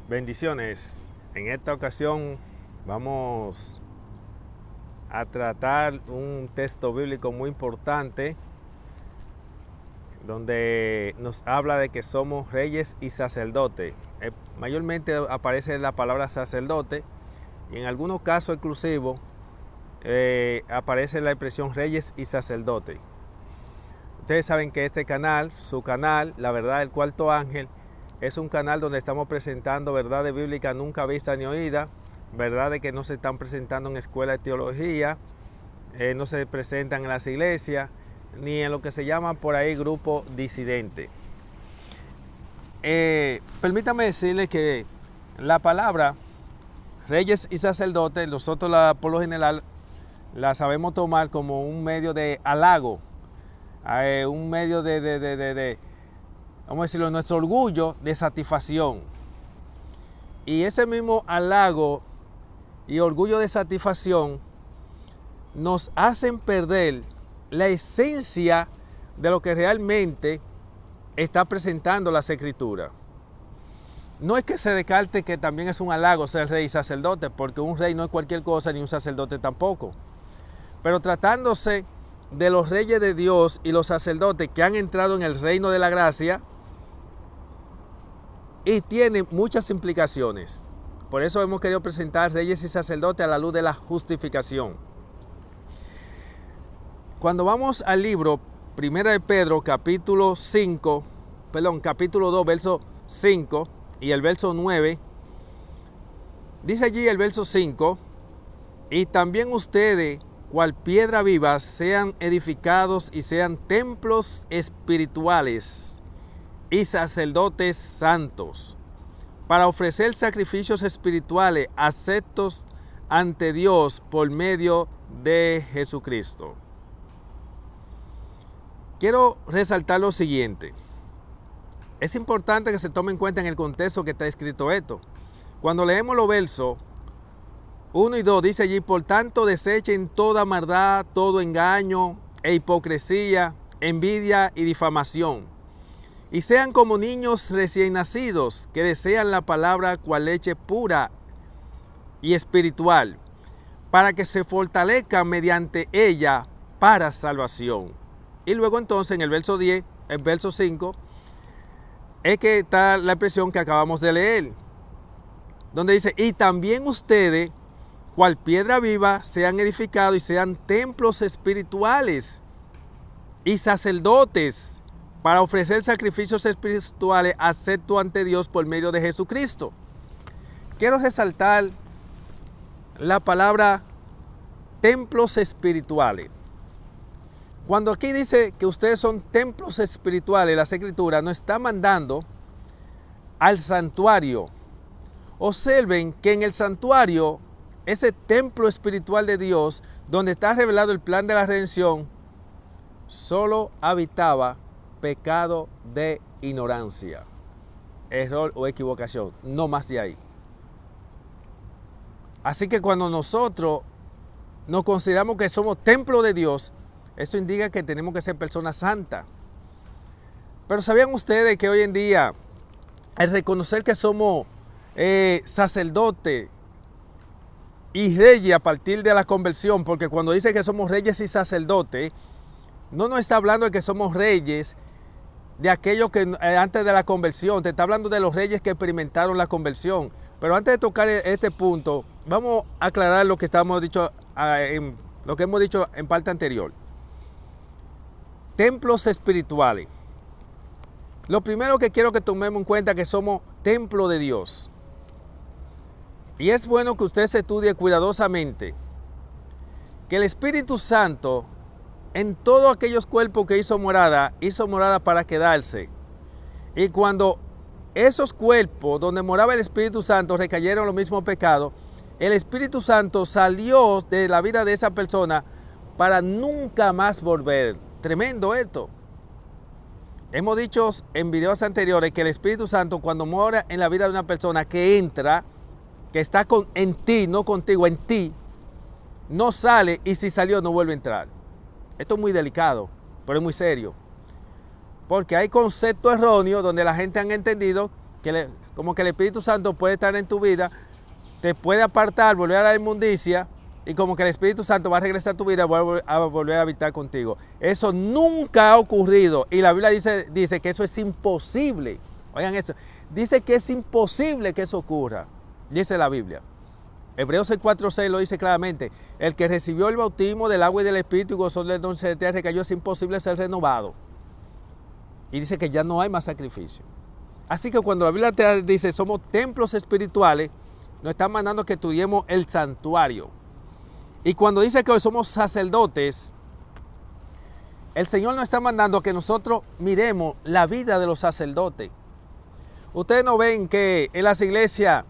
Bendiciones. En esta ocasión vamos a tratar un texto bíblico muy importante donde nos habla de que somos reyes y sacerdotes. Mayormente aparece la palabra sacerdote y en algunos casos exclusivos aparece la expresión reyes y sacerdotes. Ustedes saben que este canal, su canal, La Verdad del Cuarto Ángel, es un canal donde estamos presentando verdades bíblicas nunca vistas ni oídas, verdades que no se están presentando en escuelas de teología, no se presentan en las iglesias, ni en lo que se llama por ahí grupo disidente. Permítame decirles que la palabra reyes y sacerdotes, nosotros por lo general la sabemos tomar como un medio de halago, un medio vamos a decirlo, nuestro orgullo de satisfacción. Y ese mismo halago y orgullo de satisfacción nos hacen perder la esencia de lo que realmente está presentando las Escrituras. No es que se descarte que también es un halago ser rey y sacerdote, porque un rey no es cualquier cosa ni un sacerdote tampoco. Pero tratándose de los reyes de Dios y los sacerdotes que han entrado en el reino de la gracia, y tiene muchas implicaciones. Por eso hemos querido presentar reyes y sacerdotes a la luz de la justificación. Cuando vamos al libro 1 de Pedro, capítulo 2, verso 5 y el verso 9, dice allí el verso 5, y también ustedes, cual piedra viva, sean edificados y sean templos espirituales y sacerdotes santos, para ofrecer sacrificios espirituales aceptos ante Dios por medio de Jesucristo. Quiero resaltar lo siguiente. Es importante que se tome en cuenta en el contexto que está escrito esto. Cuando leemos los versos 1 y 2, dice allí: por tanto, desechen toda maldad, todo engaño e hipocresía, envidia y difamación. Y sean como niños recién nacidos, que desean la palabra cual leche pura y espiritual, para que se fortalezcan mediante ella para salvación. Y luego entonces en el verso 10, el verso 5, es que está la expresión que acabamos de leer, donde dice: y también ustedes, cual piedra viva, sean edificados y sean templos espirituales y sacerdotes, para ofrecer sacrificios espirituales aceptos ante Dios por medio de Jesucristo. Quiero resaltar la palabra templos espirituales. Cuando aquí dice que ustedes son templos espirituales, las Escrituras nos está mandando al santuario. Observen que en el santuario, ese templo espiritual de Dios, donde está revelado el plan de la redención, solo habitaba pecado de ignorancia, error o equivocación, no más de ahí. Así que cuando nosotros nos consideramos que somos templo de Dios, eso indica que tenemos que ser personas santas. Pero ¿sabían ustedes que hoy en día al reconocer que somos sacerdotes y reyes a partir de la conversión, porque cuando dice que somos reyes y sacerdotes, no nos está hablando de que somos reyes de aquellos que antes de la conversión, te está hablando de los reyes que experimentaron la conversión. Pero antes de tocar este punto, vamos a aclarar lo que hemos dicho en parte anterior. Templos espirituales. Lo primero que quiero que tomemos en cuenta es que somos templo de Dios. Y es bueno que usted se estudie cuidadosamente que el Espíritu Santo, en todos aquellos cuerpos que hizo morada para quedarse. Y cuando esos cuerpos donde moraba el Espíritu Santo recayeron los mismos pecados, el Espíritu Santo salió de la vida de esa persona para nunca más volver. Tremendo esto. Hemos dicho en videos anteriores que el Espíritu Santo, cuando mora en la vida de una persona que entra, que está en ti, no contigo, en ti, no sale, y si salió no vuelve a entrar. Esto es muy delicado, pero es muy serio. Porque hay conceptos erróneos donde la gente ha entendido como que el Espíritu Santo puede estar en tu vida, te puede apartar, volver a la inmundicia, y como que el Espíritu Santo va a regresar a tu vida y va a volver a habitar contigo. Eso nunca ha ocurrido, y la Biblia dice que eso es imposible. Oigan eso, dice que es imposible que eso ocurra, dice la Biblia. Hebreos 4:6 lo dice claramente: el que recibió el bautismo del agua y del Espíritu y gozó del don celestial recayó, es imposible ser renovado. Y dice que ya no hay más sacrificio. Así que cuando la Biblia te dice somos templos espirituales, nos está mandando que estudiemos el santuario. Y cuando dice que hoy somos sacerdotes, el Señor nos está mandando que nosotros miremos la vida de los sacerdotes. Ustedes no ven que en las iglesias,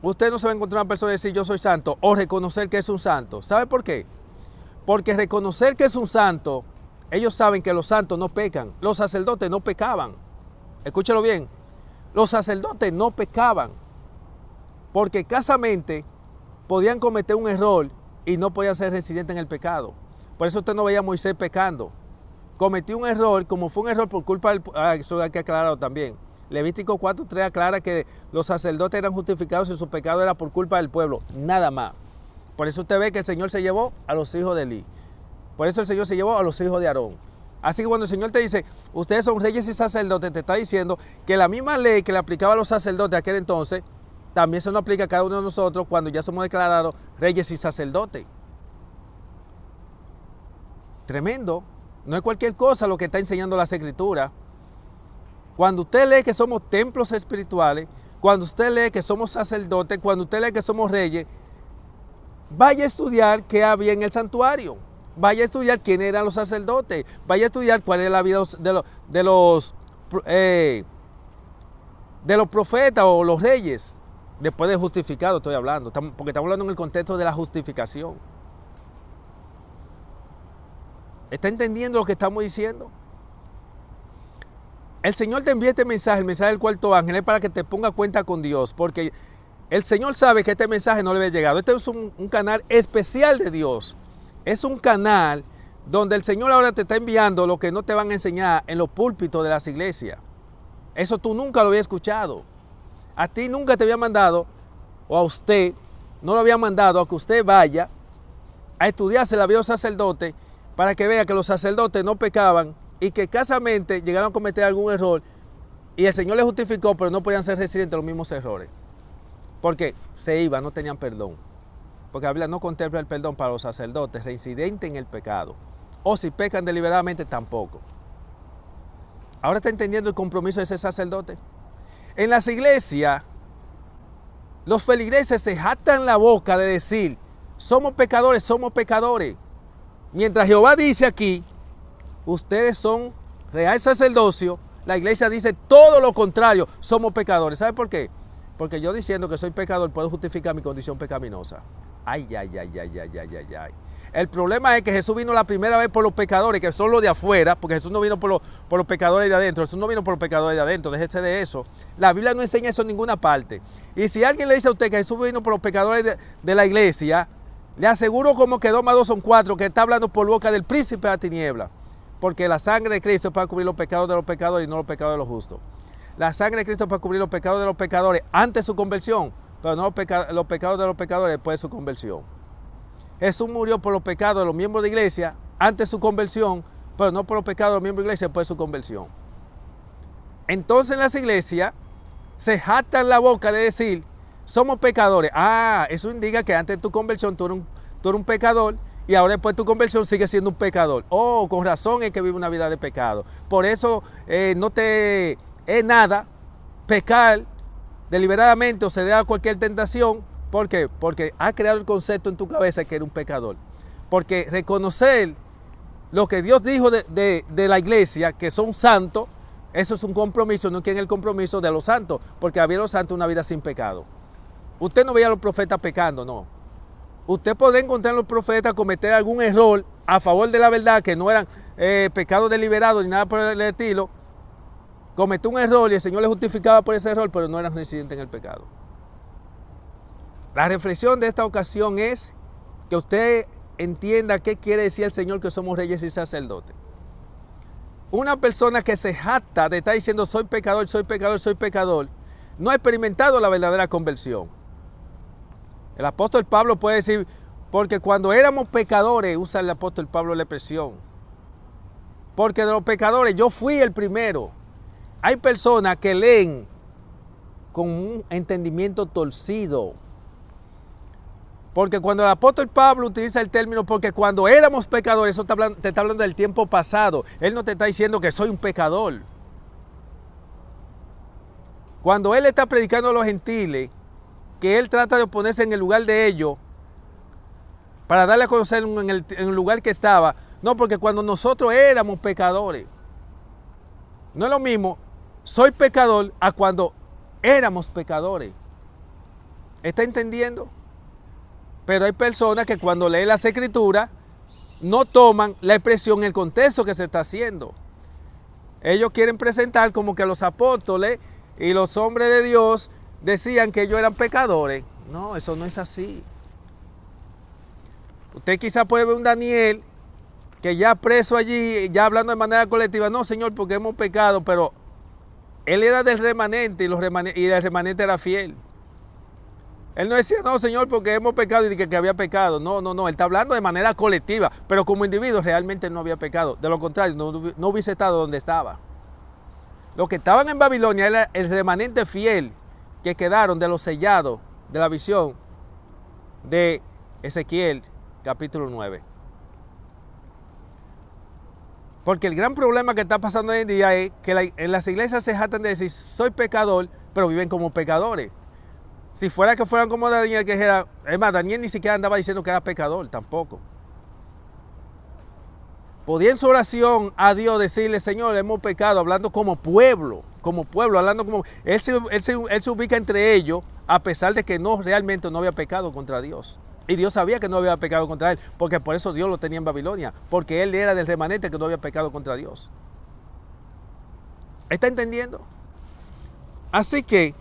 usted no se va a encontrar una persona y decir yo soy santo o reconocer que es un santo. ¿Sabe por qué? Porque reconocer que es un santo, ellos saben que los santos no pecan. Los sacerdotes no pecaban. Escúchelo bien. Los sacerdotes no pecaban. Porque escasamente podían cometer un error y no podían ser residentes en el pecado. Por eso usted no veía a Moisés pecando. Cometió un error, como fue un error por culpa del... eso hay que aclararlo también. Levítico 4:3 aclara que los sacerdotes eran justificados y su pecado era por culpa del pueblo, nada más. Por eso usted ve que el Señor se llevó a los hijos de Elí. Por eso el Señor se llevó a los hijos de Aarón. Así que cuando el Señor te dice, ustedes son reyes y sacerdotes, te está diciendo que la misma ley que le aplicaba a los sacerdotes de aquel entonces, también se nos aplica a cada uno de nosotros cuando ya somos declarados reyes y sacerdotes. Tremendo. No es cualquier cosa lo que está enseñando las Escrituras. Cuando usted lee que somos templos espirituales, cuando usted lee que somos sacerdotes, cuando usted lee que somos reyes, vaya a estudiar qué había en el santuario. Vaya a estudiar quiénes eran los sacerdotes. Vaya a estudiar cuál era la vida de los profetas o los reyes. Después de justificado estoy hablando, porque estamos hablando en el contexto de la justificación. ¿Está entendiendo lo que estamos diciendo? El Señor te envía este mensaje, el mensaje del cuarto ángel, es para que te ponga cuenta con Dios, porque el Señor sabe que este mensaje no le había llegado. Este es un canal especial de Dios. Es un canal donde el Señor ahora te está enviando lo que no te van a enseñar en los púlpitos de las iglesias. Eso tú nunca lo habías escuchado. A ti nunca te había mandado, o a usted no lo había mandado, a que usted vaya a estudiarse la vida de los sacerdotes para que vea que los sacerdotes no pecaban y que escasamente llegaron a cometer algún error y el Señor les justificó, pero no podían ser residentes de los mismos errores. Porque se iban, no tenían perdón. Porque la Biblia no contempla el perdón para los sacerdotes reincidentes en el pecado. O si pecan deliberadamente, tampoco. ¿Ahora está entendiendo el compromiso de ese sacerdote? En las iglesias, los feligreses se jactan la boca de decir, somos pecadores, somos pecadores. Mientras Jehová dice aquí, ustedes son real sacerdocio, la iglesia dice todo lo contrario, somos pecadores. ¿Sabe por qué? Porque yo diciendo que soy pecador puedo justificar mi condición pecaminosa. Ay. El problema es que Jesús vino la primera vez por los pecadores, que son los de afuera, porque Jesús no vino por los pecadores de adentro. Jesús no vino por los pecadores de adentro, déjese de eso. La Biblia no enseña eso en ninguna parte. Y si alguien le dice a usted que Jesús vino por los pecadores de la iglesia, le aseguro como que 2 más 2 son 4, que está hablando por boca del príncipe de la tiniebla. Porque la sangre de Cristo es para cubrir los pecados de los pecadores y no los pecados de los justos. La sangre de Cristo es para cubrir los pecados de los pecadores antes de su conversión, pero no los pecados de los pecadores después de su conversión. Jesús murió por los pecados de los miembros de la iglesia antes de su conversión, pero no por los pecados de los miembros de la iglesia después de su conversión. Entonces en las iglesias se jactan la boca de decir, somos pecadores. Eso indica que antes de tu conversión tú eres un pecador y ahora después de tu conversión sigues siendo un pecador. Con razón es que vive una vida de pecado. Por eso no te es nada pecar deliberadamente o ceder a cualquier tentación. ¿Por qué? Porque ha creado el concepto en tu cabeza que eres un pecador. Porque reconocer lo que Dios dijo de la iglesia, que son santos, eso es un compromiso, no quieren el compromiso de los santos, porque había los santos una vida sin pecado. Usted no veía a los profetas pecando, no. Usted podrá encontrar a los profetas cometer algún error a favor de la verdad, que no eran pecados deliberados ni nada por el estilo. Cometió un error y el Señor le justificaba por ese error, pero no eran residentes en el pecado. La reflexión de esta ocasión es que usted entienda qué quiere decir el Señor que somos reyes y sacerdotes. Una persona que se jacta de estar diciendo soy pecador, soy pecador, soy pecador, no ha experimentado la verdadera conversión. El apóstol Pablo puede decir, porque cuando éramos pecadores, usa el apóstol Pablo la expresión, porque de los pecadores yo fui el primero. Hay personas que leen con un entendimiento torcido. Porque cuando el apóstol Pablo utiliza el término, porque cuando éramos pecadores, eso te está hablando del tiempo pasado. Él no te está diciendo que soy un pecador. Cuando él está predicando a los gentiles, que él trata de ponerse en el lugar de ellos, para darle a conocer en el lugar que estaba. No, porque cuando nosotros éramos pecadores, no es lo mismo, soy pecador, a cuando éramos pecadores. ¿Está entendiendo? Pero hay personas que cuando leen las escrituras no toman la expresión, el contexto que se está haciendo. Ellos quieren presentar como que los apóstoles y los hombres de Dios decían que ellos eran pecadores. No, eso no es así. Usted quizá puede ver un Daniel que ya preso allí, ya hablando de manera colectiva. No, Señor, porque hemos pecado, pero él era del remanente y el remanente era fiel. Él no decía, no, Señor, porque hemos pecado y que había pecado. No, él está hablando de manera colectiva, pero como individuo realmente no había pecado. De lo contrario, no hubiese estado donde estaba. Los que estaban en Babilonia era el remanente fiel que quedaron de los sellados de la visión de Ezequiel, capítulo 9. Porque el gran problema que está pasando hoy en día es que en las iglesias se jactan de decir, soy pecador, pero viven como pecadores. Si fuera que fueran como Daniel, que dijera, es más, Daniel ni siquiera andaba diciendo que era pecador, tampoco. Podía en su oración a Dios decirle, Señor, hemos pecado, hablando como pueblo, hablando como... Él se ubica entre ellos, a pesar de que realmente no había pecado contra Dios. Y Dios sabía que no había pecado contra él, porque por eso Dios lo tenía en Babilonia, porque él era del remanente que no había pecado contra Dios. ¿Está entendiendo? Así que,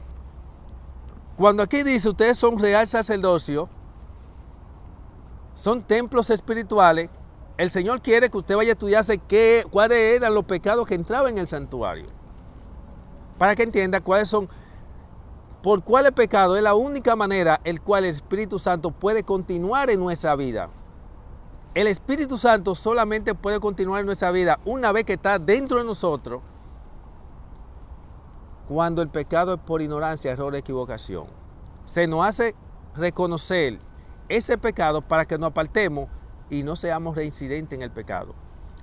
cuando aquí dice, ustedes son real sacerdocio, son templos espirituales, el Señor quiere que usted vaya a estudiarse cuáles eran los pecados que entraban en el santuario. Para que entienda por cuáles pecados es la única manera en la cual el Espíritu Santo puede continuar en nuestra vida. El Espíritu Santo solamente puede continuar en nuestra vida una vez que está dentro de nosotros, cuando el pecado es por ignorancia, error, equivocación. Se nos hace reconocer ese pecado para que nos apartemos y no seamos reincidentes en el pecado.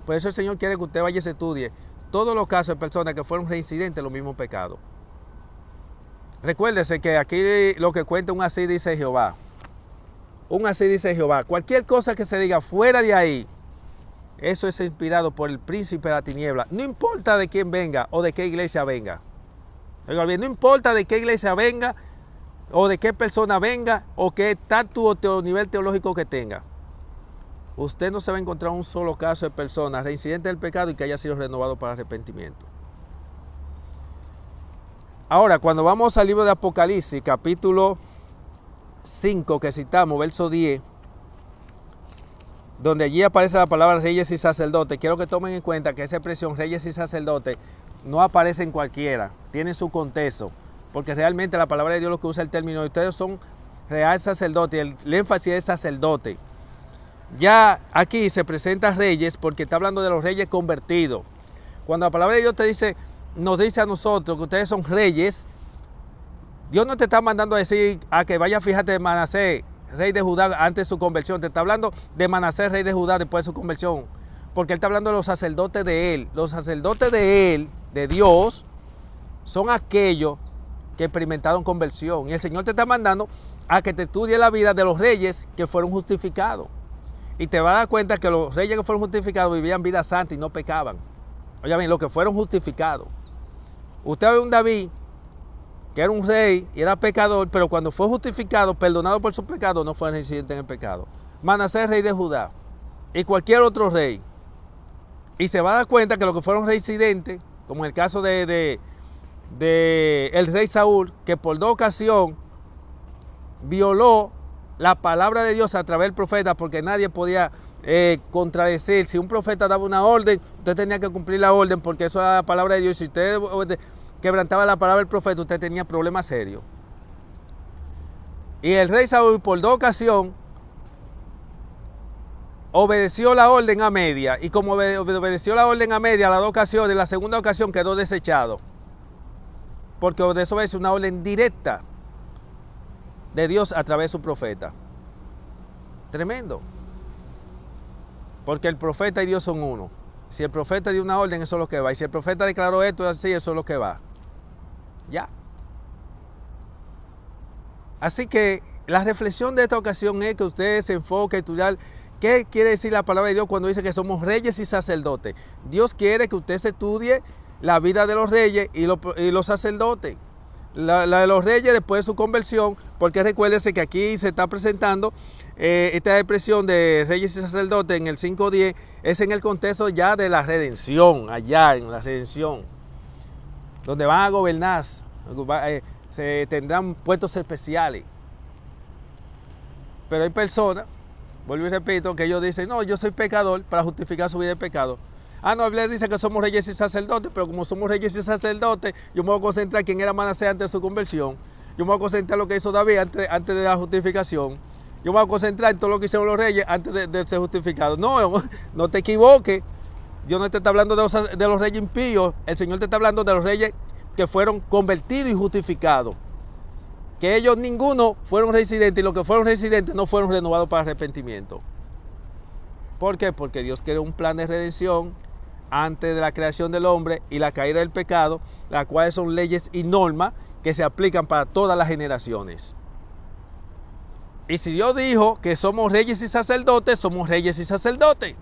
Por eso el Señor quiere que usted vaya y se estudie todos los casos de personas que fueron reincidentes en los mismos pecados. Recuérdese que aquí lo que cuenta un así dice Jehová. Un así dice Jehová. Cualquier cosa que se diga fuera de ahí, eso es inspirado por el príncipe de la tiniebla. No importa de quién venga o de qué iglesia venga. No importa de qué iglesia venga o de qué persona venga o qué estatus o nivel teológico que tenga. Usted no se va a encontrar un solo caso de persona reincidente del pecado y que haya sido renovado para arrepentimiento. Ahora, cuando vamos al libro de Apocalipsis, capítulo 5, que citamos, verso 10, donde allí aparece la palabra reyes y sacerdotes, quiero que tomen en cuenta que esa expresión reyes y sacerdotes no aparece en cualquiera, tiene su contexto, porque realmente la palabra de Dios lo que usa el término de ustedes son real sacerdote, el énfasis es sacerdote. Ya aquí se presenta reyes porque está hablando de los reyes convertidos. Cuando la palabra de Dios nos dice a nosotros que ustedes son reyes, Dios no te está mandando a decir a que vaya, fíjate de Manasés, rey de Judá, antes de su conversión. Te está hablando de Manasés, rey de Judá, después de su conversión. Porque él está hablando de los sacerdotes de él. Los sacerdotes de él, de Dios, son aquellos que experimentaron conversión. Y el Señor te está mandando a que te estudie la vida de los reyes que fueron justificados. Y te vas a dar cuenta que los reyes que fueron justificados vivían vida santa y no pecaban. Oye bien, los que fueron justificados. Usted ve un David, que era un rey y era pecador, pero cuando fue justificado, perdonado por su pecado, no fue reincidente en el pecado. Manasés, rey de Judá, y cualquier otro rey. Y se va a dar cuenta que los que fueron reincidentes, como en el caso de el rey Saúl, que por 2 ocasiones violó la palabra de Dios a través del profeta, porque nadie podía contradecir. Si un profeta daba una orden, usted tenía que cumplir la orden, porque eso era la palabra de Dios. Si usted quebrantaba la palabra del profeta, usted tenía problemas serios. Y el rey Saúl, por 2 ocasiones, obedeció la orden a media. Y como obedeció la orden a media las 2 ocasiones, la segunda ocasión quedó desechado. Porque desobedece una orden directa de Dios a través de su profeta. Tremendo. Porque el profeta y Dios son uno. Si el profeta dio una orden, eso es lo que va. Y si el profeta declaró esto así, eso es lo que va. Ya. Así que la reflexión de esta ocasión es que usted se enfoque a estudiar qué quiere decir la palabra de Dios cuando dice que somos reyes y sacerdotes. Dios quiere que usted se estudie la vida de los reyes y los sacerdotes. La de los reyes después de su conversión, porque recuérdese que aquí se está presentando esta expresión de reyes y sacerdotes en el 5:10, es en el contexto ya de la redención, allá en la redención, donde van a gobernar, se tendrán puestos especiales. Pero hay personas, vuelvo y repito, que ellos dicen, no, yo soy pecador, para justificar su vida de pecado. Ah, no, Biblia dice que somos reyes y sacerdotes, pero como somos reyes y sacerdotes, yo me voy a concentrar en quién era Manasés antes de su conversión. Yo me voy a concentrar en lo que hizo David antes de la justificación. Yo me voy a concentrar en todo lo que hicieron los reyes antes de ser justificados. No, no te equivoques. Dios no te está hablando de los reyes impíos. El Señor te está hablando de los reyes que fueron convertidos y justificados. Que ellos ninguno fueron residentes y los que fueron residentes no fueron renovados para arrepentimiento. ¿Por qué? Porque Dios quiere un plan de redención antes de la creación del hombre y la caída del pecado, las cuales son leyes y normas que se aplican para todas las generaciones. Y si Dios dijo que somos reyes y sacerdotes, somos reyes y sacerdotes.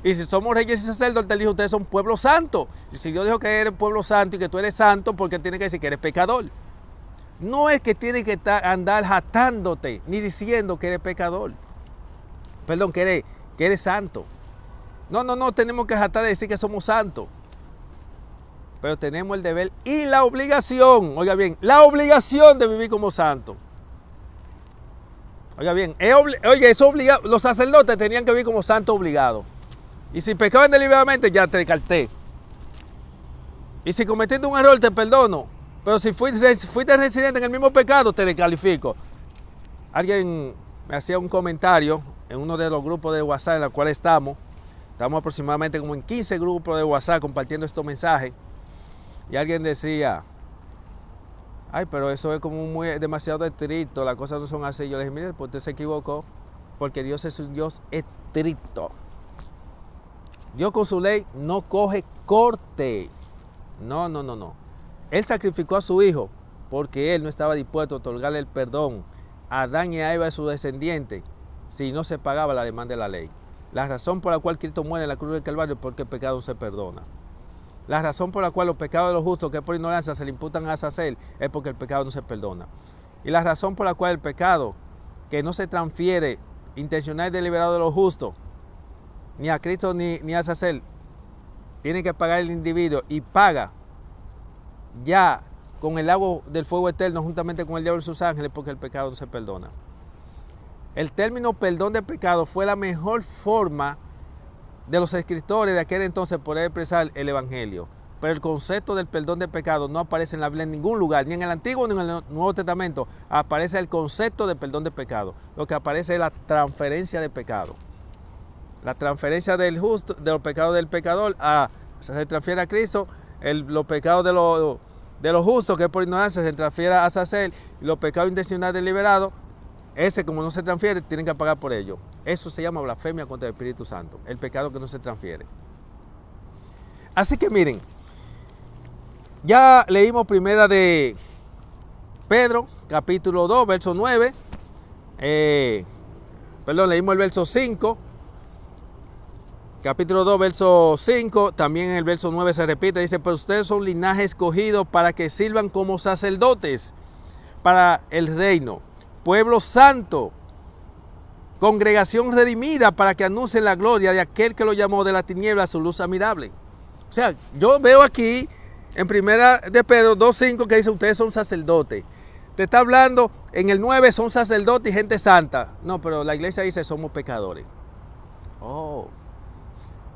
Y si somos reyes y sacerdotes, Él dijo, ustedes son pueblo santo. Y si Dios dijo que eres pueblo santo y que tú eres santo, porque tiene que decir que eres pecador. No es que tienes que andar jactándote, ni diciendo que eres pecador. Perdón, que eres santo. No, tenemos que jactar de decir que somos santos. Pero tenemos el deber y la obligación, oiga bien, la obligación de vivir como santos. Oiga bien, es obligado. Los sacerdotes tenían que vivir como santos obligados. Y si pecaban deliberadamente, ya te descarté. Y si cometiste un error, te perdono. Pero si fuiste residente en el mismo pecado, te descalifico. Alguien me hacía un comentario en uno de los grupos de WhatsApp en los cuales estamos. Estamos aproximadamente como en 15 grupos de WhatsApp compartiendo estos mensajes. Y alguien decía, ay, pero eso es como demasiado estricto, las cosas no son así. Yo le dije, mire, pues usted se equivocó, porque Dios es un Dios estricto. Dios con su ley no coge corte. No. Él sacrificó a su hijo porque Él no estaba dispuesto a otorgarle el perdón a Adán y a Eva y a sus descendientes si no se pagaba la demanda de la ley. La razón por la cual Cristo muere en la cruz del Calvario es porque el pecado no se perdona. La razón por la cual los pecados de los justos, que por ignorancia se le imputan a Azazel, es porque el pecado no se perdona. Y la razón por la cual el pecado, que no se transfiere intencional y deliberado de los justos, ni a Cristo ni a Azazel, tiene que pagar el individuo y paga ya con el lago del fuego eterno juntamente con el diablo y sus ángeles, porque el pecado no se perdona. El término perdón de pecado fue la mejor forma de los escritores de aquel entonces poder expresar el evangelio. Pero el concepto del perdón de pecado no aparece en la Biblia en ningún lugar, ni en el Antiguo ni en el Nuevo Testamento aparece el concepto de perdón de pecado. Lo que aparece es la transferencia de pecado. La transferencia del justo, de los pecados del pecador se transfiere a Cristo, los pecados de los justos, que por ignorancia se transfiere a Azazel, y los pecados intencionales deliberados, ese como no se transfiere, tienen que pagar por ello. Eso se llama blasfemia contra el Espíritu Santo, el pecado que no se transfiere. Así que miren, ya leímos primera de Pedro, capítulo 2, verso 9. Leímos el verso 5. Capítulo 2, verso 5, también en el verso 9 se repite, dice, pero ustedes son linaje escogido para que sirvan como sacerdotes para el reino, pueblo santo, congregación redimida para que anuncien la gloria de aquel que lo llamó de la tiniebla a su luz admirable. O sea, yo veo aquí en primera de Pedro 2.5 que dice, ustedes son sacerdotes. Te está hablando, en el 9 son sacerdotes y gente santa. No, pero la iglesia dice, somos pecadores. Oh.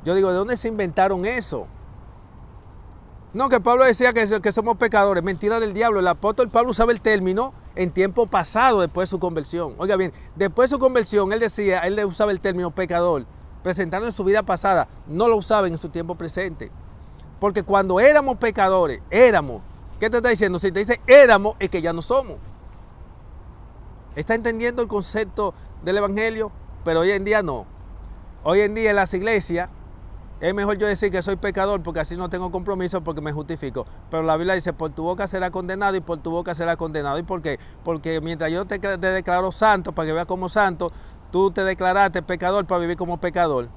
Yo digo, ¿de dónde se inventaron eso? No, que Pablo decía que somos pecadores. Mentira del diablo. El apóstol Pablo usaba el término en tiempo pasado, después de su conversión. Oiga bien, después de su conversión, él usaba el término pecador, presentando en su vida pasada. No lo usaba en su tiempo presente. Porque cuando éramos pecadores, éramos. ¿Qué te está diciendo? Si te dice éramos, es que ya no somos. ¿Está entendiendo el concepto del evangelio? Pero hoy en día no. Hoy en día en las iglesias es mejor yo decir que soy pecador porque así no tengo compromiso, porque me justifico. Pero la Biblia dice, por tu boca será condenado y por tu boca será condenado. ¿Y por qué? Porque mientras yo te declaro santo para que veas como santo, tú te declaraste pecador para vivir como pecador.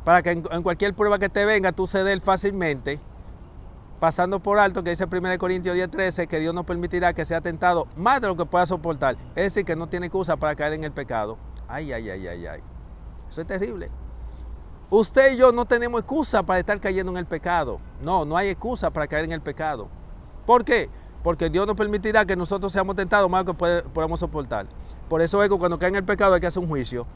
Para que en cualquier prueba que te venga tú cedes fácilmente, pasando por alto, que dice 1 Corintios 10:13, que Dios no permitirá que sea tentado más de lo que pueda soportar. Es decir, que no tiene excusa para caer en el pecado. Ay, ay, ay, ay, ay. Eso es terrible. Usted y yo no tenemos excusa para estar cayendo en el pecado. No, no hay excusa para caer en el pecado. ¿Por qué? Porque Dios no permitirá que nosotros seamos tentados más de lo que podamos soportar. Por eso es que cuando cae en el pecado hay que hacer un juicio,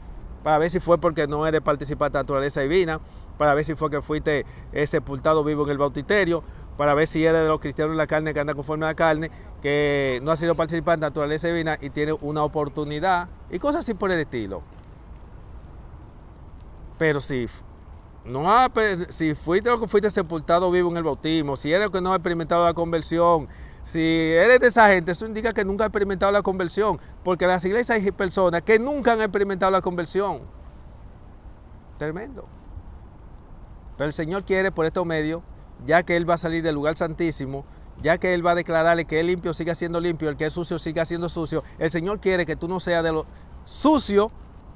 para ver si fue porque no eres participante de la naturaleza divina, para ver si fue que fuiste sepultado vivo en el bautisterio, para ver si eres de los cristianos en la carne que anda conforme a la carne, que no ha sido participante de la naturaleza divina y tiene una oportunidad y cosas así por el estilo. Pero si fuiste lo que fuiste sepultado vivo en el bautismo, si eres el que no ha experimentado la conversión, si eres de esa gente, eso indica que nunca ha experimentado la conversión, porque en las iglesias hay personas que nunca han experimentado la conversión. Tremendo. Pero el Señor quiere por estos medios, ya que Él va a salir del lugar santísimo, ya que Él va a declararle que el limpio siga siendo limpio, el que es sucio siga siendo sucio, el Señor quiere que tú no seas de lo sucio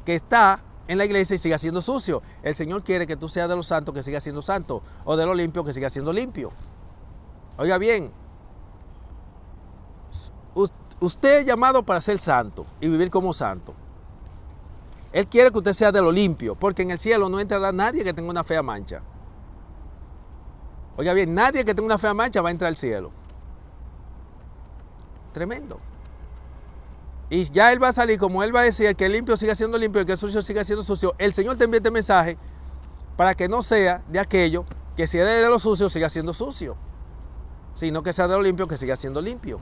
que está en la iglesia y siga siendo sucio. El Señor quiere que tú seas de los santos que siga siendo santo, o de lo limpio que siga siendo limpio. Oiga bien, usted es llamado para ser santo y vivir como santo. Él quiere que usted sea de lo limpio, porque en el cielo no entrará nadie que tenga una fea mancha. Oiga bien, nadie que tenga una fea mancha va a entrar al cielo. Tremendo. Y ya Él va a salir, como Él va a decir, que el limpio siga siendo limpio y que el sucio siga siendo sucio. El Señor te envía este mensaje para que no sea de aquello que si eres de lo sucio siga siendo sucio, sino que sea de lo limpio que siga siendo limpio.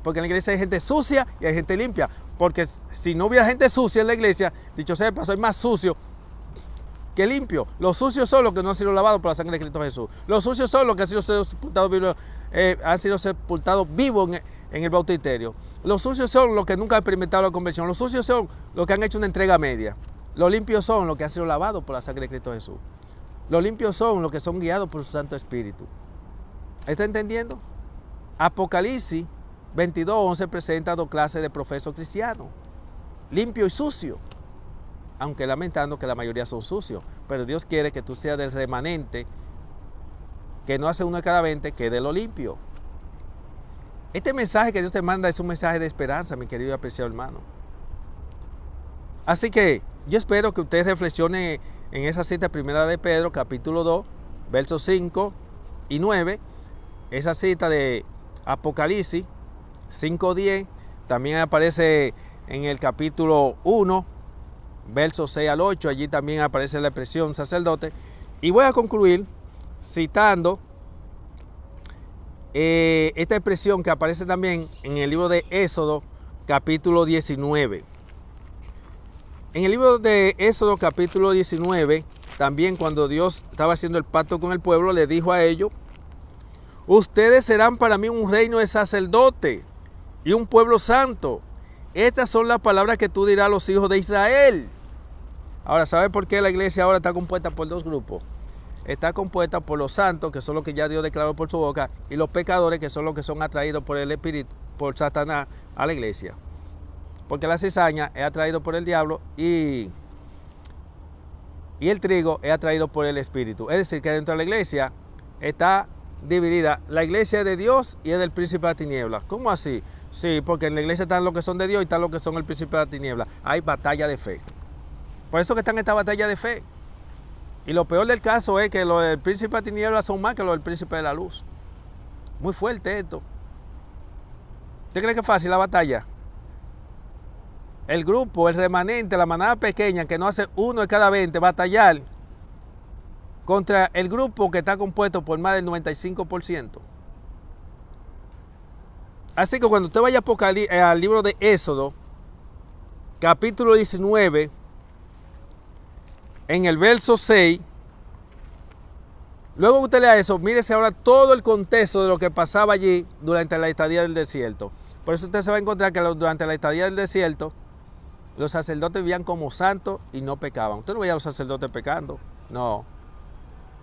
Porque en la iglesia hay gente sucia y hay gente limpia. Porque si no hubiera gente sucia en la iglesia, dicho sea de paso, hay más sucio que limpio. Los sucios son los que no han sido lavados por la sangre de Cristo Jesús. Los sucios son los que han sido sepultados vivos en el bautisterio. Los sucios son los que nunca han experimentado la conversión. Los sucios son los que han hecho una entrega media. Los limpios son los que han sido lavados por la sangre de Cristo Jesús. Los limpios son los que son guiados por su Santo Espíritu. ¿Está entendiendo? Apocalipsis 22:11 presenta dos clases de profesos cristianos: limpio y sucio. Aunque lamentando que la mayoría son sucios. Pero Dios quiere que tú seas del remanente, que no hace uno de cada 20, que de lo limpio. Este mensaje que Dios te manda es un mensaje de esperanza, mi querido y apreciado hermano. Así que yo espero que usted reflexione en esa cita primera de Pedro, capítulo 2, versos 5 y 9. Esa cita de Apocalipsis 5:10 también aparece en el capítulo 1, versos 6 al 8. Allí también aparece la expresión sacerdote. Y voy a concluir citando esta expresión que aparece también en el libro de Éxodo, capítulo 19. En el libro de Éxodo, capítulo 19, también cuando Dios estaba haciendo el pacto con el pueblo, le dijo a ellos: ustedes serán para mí un reino de sacerdotes y un pueblo santo. Estas son las palabras que tú dirás a los hijos de Israel. Ahora, ¿sabe por qué la iglesia ahora está compuesta por dos grupos? Está compuesta por los santos, que son los que ya Dios declaró por su boca, y los pecadores, que son los que son atraídos por el Espíritu, por Satanás, a la iglesia. Porque la cizaña es atraído por el diablo y el trigo es atraído por el Espíritu. Es decir, que dentro de la iglesia está dividida. La iglesia es de Dios y es del príncipe de la tiniebla. ¿Cómo así? Sí, porque en la iglesia están los que son de Dios y están los que son el príncipe de la tiniebla. Hay batalla de fe. Por eso que está en esta batalla de fe. Y lo peor del caso es que los del príncipe de la tiniebla son más que los del príncipe de la luz. Muy fuerte esto. ¿Usted cree que es fácil la batalla? El grupo, el remanente, la manada pequeña que no hace uno de cada 20, batallar contra el grupo que está compuesto por más del 95%. Así que cuando usted vaya al libro de Éxodo, capítulo 19, en el verso 6, luego que usted lea eso, mírese ahora todo el contexto de lo que pasaba allí durante la estadía del desierto. Por eso usted se va a encontrar que durante la estadía del desierto, los sacerdotes vivían como santos y no pecaban. Usted no veía a los sacerdotes pecando, no.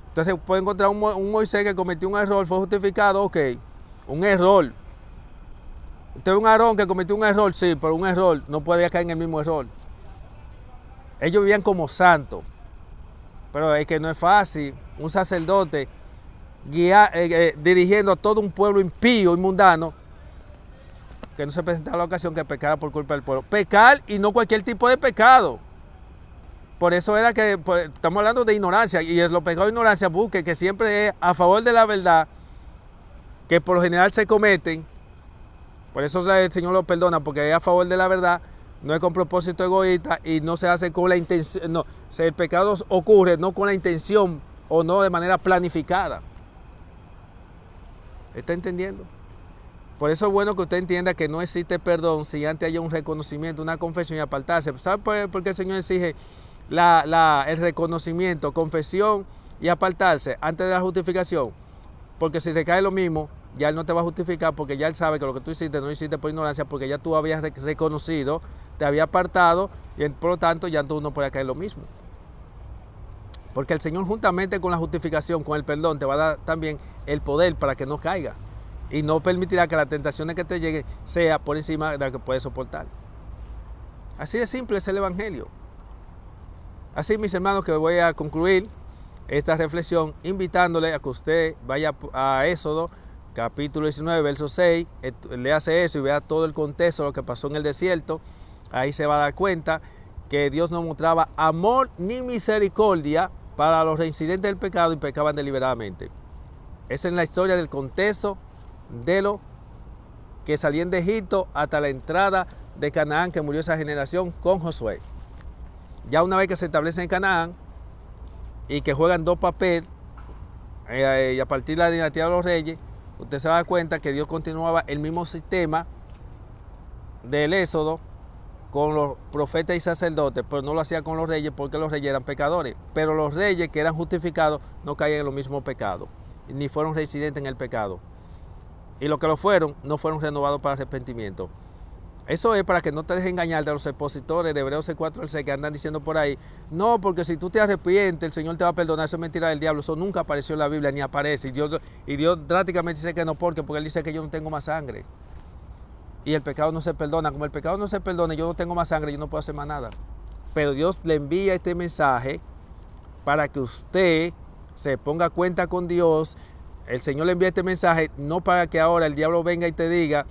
Entonces puede encontrar un Moisés que cometió un error, fue justificado, ok, un error. Usted ve un Aarón que cometió un error, sí, pero un error no puede caer en el mismo error. Ellos vivían como santos, pero es que no es fácil un sacerdote dirigiendo a todo un pueblo impío y mundano, que no se presentaba la ocasión que pecara por culpa del pueblo. Pecar y no cualquier tipo de pecado. Por eso era que estamos hablando de ignorancia, y los pecados de ignorancia busque que siempre es a favor de la verdad, que por lo general se cometen. Por eso el Señor lo perdona, porque es a favor de la verdad, no es con propósito egoísta y no se hace con la intención. No, el pecado ocurre no con la intención o no de manera planificada. ¿Está entendiendo? Por eso es bueno que usted entienda que no existe perdón si antes haya un reconocimiento, una confesión y apartarse. ¿Sabe por qué el Señor exige el reconocimiento, confesión y apartarse antes de la justificación? Porque si recae lo mismo, ya Él no te va a justificar, porque ya Él sabe que lo que tú hiciste no lo hiciste por ignorancia, porque ya tú habías reconocido, te había apartado, y por lo tanto ya tú no puedes caer lo mismo. Porque el Señor, juntamente con la justificación, con el perdón, te va a dar también el poder para que no caiga, y no permitirá que las tentaciones que te lleguen sea por encima de lo que puedes soportar. Así de simple es el Evangelio. Así, mis hermanos, que voy a concluir esta reflexión invitándole a que usted vaya a Éxodo capítulo 19, verso 6, le hace eso y vea todo el contexto de lo que pasó en el desierto. Ahí se va a dar cuenta que Dios no mostraba amor ni misericordia para los reincidentes del pecado y pecaban deliberadamente. Esa es la historia del contexto de lo que salían de Egipto hasta la entrada de Canaán, que murió esa generación con Josué. Ya una vez que se establecen en Canaán y que juegan dos papeles, y a partir de la dinastía de los reyes, usted se da cuenta que Dios continuaba el mismo sistema del Éxodo con los profetas y sacerdotes, pero no lo hacía con los reyes porque los reyes eran pecadores. Pero los reyes que eran justificados no caían en los mismos pecados, ni fueron residentes en el pecado. Y los que lo fueron, no fueron renovados para arrepentimiento. Eso es para que no te dejes engañar de los expositores de Hebreos 4 al 6 que andan diciendo por ahí, no, porque si tú te arrepientes, el Señor te va a perdonar. Eso es mentira del diablo. Eso nunca apareció en la Biblia, ni aparece. Y Dios prácticamente dice que no, porque Él dice que yo no tengo más sangre. Y el pecado no se perdona. Como el pecado no se perdona, yo no tengo más sangre, yo no puedo hacer más nada. Pero Dios le envía este mensaje para que usted se ponga a cuenta con Dios. El Señor le envía este mensaje no para que ahora el diablo venga y te diga,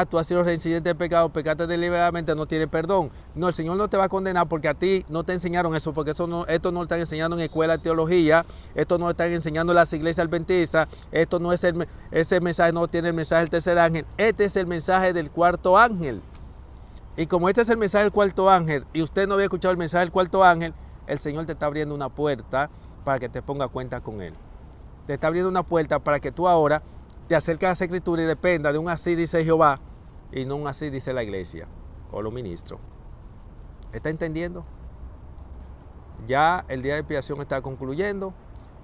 tú has sido reincidente de pecado, pecaste deliberadamente, no tienes perdón. No, el Señor no te va a condenar porque a ti no te enseñaron eso, porque esto no lo están enseñando en escuela de teología, esto no lo están enseñando en las iglesias adventistas, esto no es ese mensaje, no tiene el mensaje del tercer ángel, este es el mensaje del cuarto ángel. Y como este es el mensaje del cuarto ángel y usted no había escuchado el mensaje del cuarto ángel, el Señor te está abriendo una puerta para que te ponga cuenta con Él. Te está abriendo una puerta para que tú ahora te acerques a las escrituras y dependa de un así dice Jehová y no un así dice la iglesia o los ministros. ¿Está entendiendo? Ya el día de expiación está concluyendo.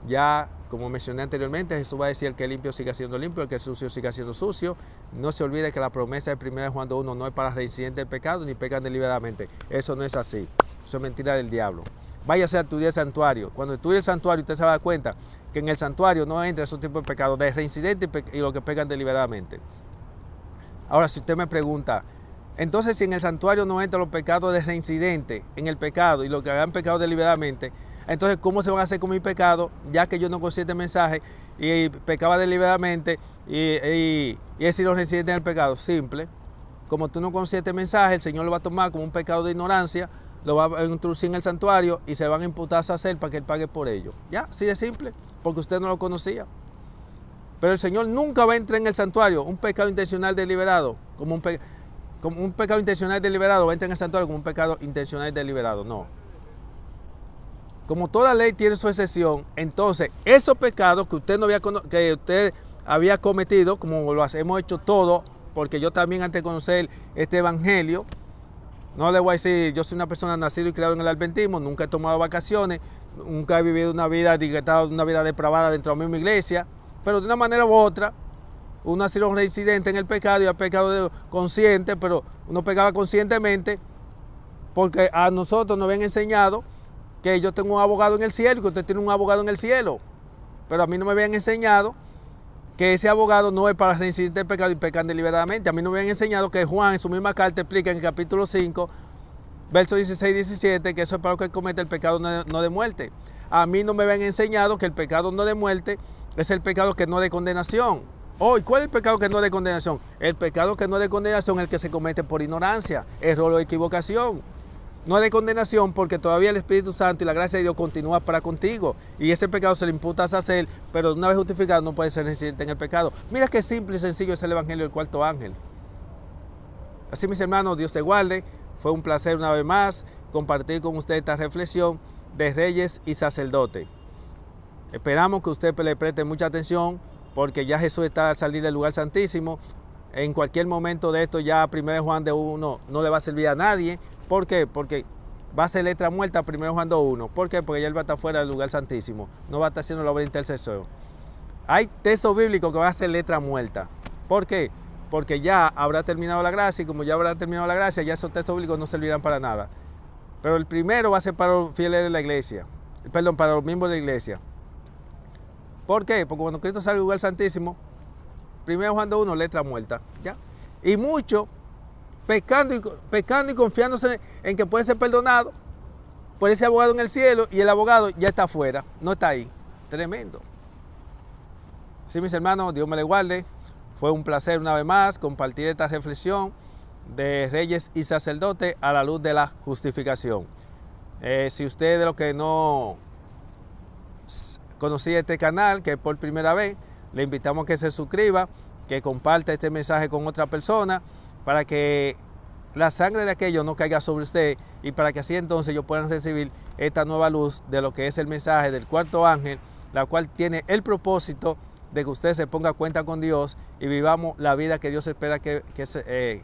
Ya, como mencioné anteriormente, Jesús va a decir: el que es limpio siga siendo limpio, el que es sucio siga siendo sucio. No se olvide que la promesa de 1 Juan 1 no es para reincidentes del pecado ni pecan deliberadamente. Eso no es así. Eso es mentira del diablo. Váyase a estudiar el santuario. Cuando estudie el santuario, usted se va a dar cuenta que en el santuario no entra esos tipos de pecados de reincidentes y los que pecan deliberadamente. Ahora, si usted me pregunta, entonces si en el santuario no entran los pecados de reincidente en el pecado y los que hagan pecado deliberadamente, entonces ¿cómo se van a hacer con mi pecado? Ya que yo no conocía este mensaje y pecaba deliberadamente y he sido reincidente en el pecado. Simple. Como tú no conocías este mensaje, el Señor lo va a tomar como un pecado de ignorancia, lo va a introducir en el santuario y se van a imputar a sacer para que Él pague por ello. Ya, así de simple, porque usted no lo conocía. Pero el Señor nunca va a entrar en el santuario un pecado intencional deliberado, como un pecado intencional deliberado, va a entrar en el santuario como un pecado intencional deliberado. No. como toda ley tiene su excepción, entonces esos pecados que usted había cometido, como lo hemos hecho todos, porque yo también antes de conocer este evangelio, no le voy a decir, yo soy una persona nacida y criada en el adventismo, nunca he tomado vacaciones, nunca he vivido una vida depravada dentro de la misma iglesia, pero de una manera u otra, uno ha sido un reincidente en el pecado y ha pecado consciente, pero uno pecaba conscientemente porque a nosotros nos habían enseñado que yo tengo un abogado en el cielo y que usted tiene un abogado en el cielo, pero a mí no me habían enseñado que ese abogado no es para reincidir el pecado y pecar deliberadamente. A mí no me habían enseñado que Juan en su misma carta explica en el capítulo 5, versos 16 y 17, que eso es para los que comete el pecado no de muerte. A mí no me habían enseñado que el pecado no de muerte es el pecado que no es de condenación. ¿Y cuál es el pecado que no es de condenación? El pecado que no es de condenación es el que se comete por ignorancia, error o equivocación. No es de condenación porque todavía el Espíritu Santo y la gracia de Dios continúa para contigo. Y ese pecado se le imputa a hacer, pero una vez justificado no puede ser residente en el pecado. Mira qué simple y sencillo es el Evangelio del cuarto ángel. Así, mis hermanos, Dios te guarde. Fue un placer una vez más compartir con usted esta reflexión de reyes y sacerdotes. Esperamos que usted le preste mucha atención porque ya Jesús está al salir del lugar santísimo. En cualquier momento de esto ya 1 Juan de 1 no le va a servir a nadie. ¿Por qué? Porque va a ser letra muerta 1 Juan 2.1. ¿Por qué? Porque ya él va a estar fuera del lugar santísimo. No va a estar haciendo la obra de intercesión. Hay textos bíblicos que van a ser letra muerta. ¿Por qué? Porque ya habrá terminado la gracia y como ya habrá terminado la gracia, ya esos textos bíblicos no servirán para nada. Pero el primero va a ser para los fieles de la iglesia. Perdón, para los miembros de la iglesia. ¿Por qué? Porque cuando Cristo sale del lugar santísimo, 1 Juan 2.1, letra muerta. ¿Ya? Y muchos pecando y confiándose en que puede ser perdonado por ese abogado en el cielo y el abogado ya está afuera, no está ahí. Tremendo. Sí, mis hermanos, Dios me le guarde. Fue un placer una vez más compartir esta reflexión de reyes y sacerdotes a la luz de la justificación. Si usted de los que no conocía este canal, que es por primera vez, le invitamos a que se suscriba, que comparta este mensaje con otra persona, para que la sangre de aquellos no caiga sobre usted y para que así entonces ellos puedan recibir esta nueva luz de lo que es el mensaje del cuarto ángel, la cual tiene el propósito de que usted se ponga a cuenta con Dios y vivamos la vida que Dios espera que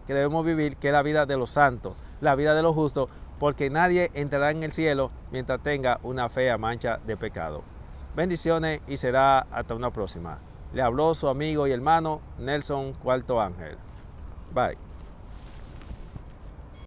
debemos vivir, que es la vida de los santos, la vida de los justos, porque nadie entrará en el cielo mientras tenga una fea mancha de pecado. Bendiciones y será hasta una próxima. Le habló su amigo y hermano Nelson Cuarto Ángel. Bye.